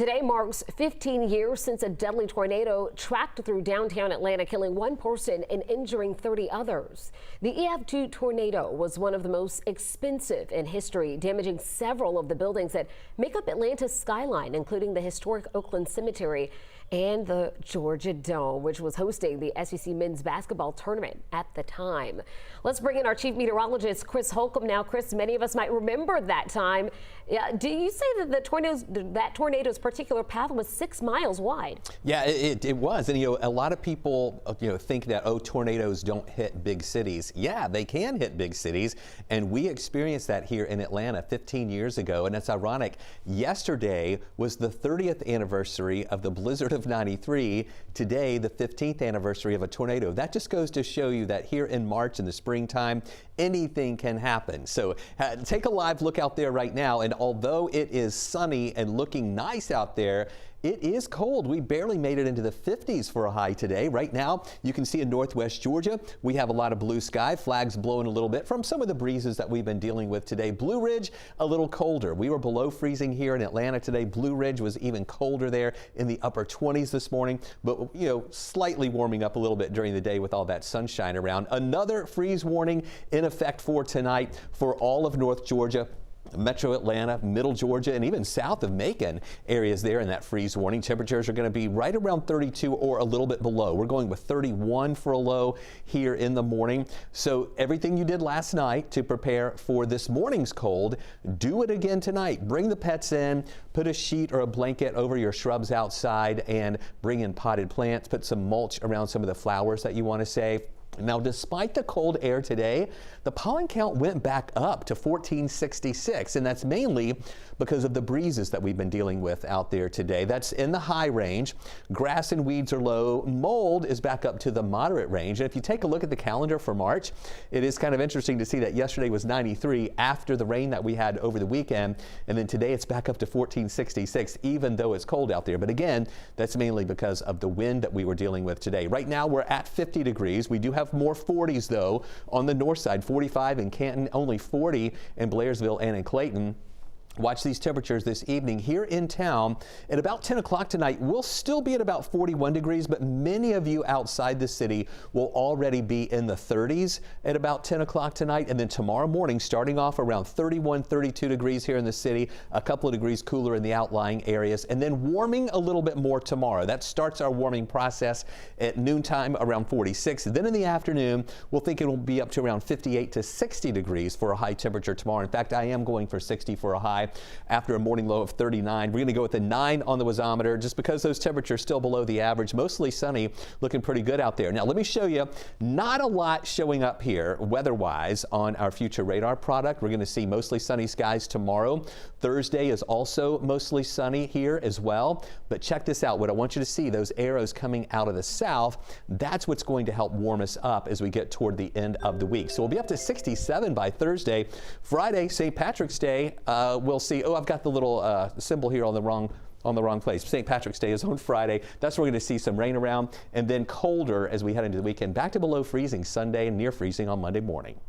Today marks 15 years since a deadly tornado tracked through downtown Atlanta, killing one person and injuring 30 others. The EF2 tornado was one of the most expensive in history, damaging several of the buildings that make up Atlanta's skyline, including the historic Oakland Cemetery and the Georgia Dome, which was hosting the SEC men's basketball tournament at the time. Let's bring in our chief meteorologist, Chris Holcomb. Now, Chris, many of us might remember that time. Do you say that that tornado's particular path was 6 miles wide? Yeah, it was. And, a lot of people, think that, tornadoes don't hit big cities. Yeah, they can hit big cities. And we experienced that here in Atlanta 15 years ago. And it's ironic. Yesterday was the 30th anniversary of the blizzard of '93. Today, the 15th anniversary of a tornado. That just goes to show you that here in March in the springtime, anything can happen. So take a live look out there right now. And although it is sunny and looking nice out there, it is cold. We barely made it into the 50s for a high today. Right now, you can see in northwest Georgia, we have a lot of blue sky, flags blowing a little bit from some of the breezes that we've been dealing with today. Blue Ridge, a little colder. We were below freezing here in Atlanta today. Blue Ridge was even colder there in the upper 20s this morning, but slightly warming up a little bit during the day with all that sunshine around. Another freeze warning in effect for tonight for all of North Georgia. Metro Atlanta, middle Georgia, and even south of Macon areas there in that freeze warning. Temperatures are going to be right around 32 or a little bit below. We're going with 31 for a low here in the morning. So everything you did last night to prepare for this morning's cold, do it again tonight. Bring the pets in, put a sheet or a blanket over your shrubs outside, and bring in potted plants. Put some mulch around some of the flowers that you want to save. Now, despite the cold air today, the pollen count went back up to 1466, and that's mainly because of the breezes that we've been dealing with out there today. That's in the high range. Grass and weeds are low. Mold is back up to the moderate range. And if you take a look at the calendar for March, it is kind of interesting to see that yesterday was 93 after the rain that we had over the weekend, and then today it's back up to 1466, even though it's cold out there. But again, that's mainly because of the wind that we were dealing with today. Right now, we're at 50 degrees. We do have more 40s, though, on the north side. 45 in Canton, only 40 in Blairsville and in Clayton. Watch these temperatures this evening here in town. At about 10 o'clock tonight, we'll still be at about 41 degrees, but many of you outside the city will already be in the 30s at about 10 o'clock tonight. And then tomorrow morning, starting off around 31, 32 degrees here in the city, a couple of degrees cooler in the outlying areas, and then warming a little bit more tomorrow. That starts our warming process at noontime around 46. And then in the afternoon, we'll think it will be up to around 58 to 60 degrees for a high temperature tomorrow. In fact, I am going for 60 for a high. After a morning low of 39. We're going to go with a 9 on the wazometer just because those temperatures are still below the average. Mostly sunny, looking pretty good out there. Now, let me show you, not a lot showing up here weather-wise on our future radar product. We're going to see mostly sunny skies tomorrow. Thursday is also mostly sunny here as well. But check this out. What I want you to see, those arrows coming out of the south, that's what's going to help warm us up as we get toward the end of the week. So we'll be up to 67 by Thursday. Friday, St. Patrick's Day, we'll see. Oh, I've got the little symbol here on the wrong place. St. Patrick's Day is on Friday. That's where we're going to see some rain around, and then colder as we head into the weekend. Back to below freezing Sunday and near freezing on Monday morning.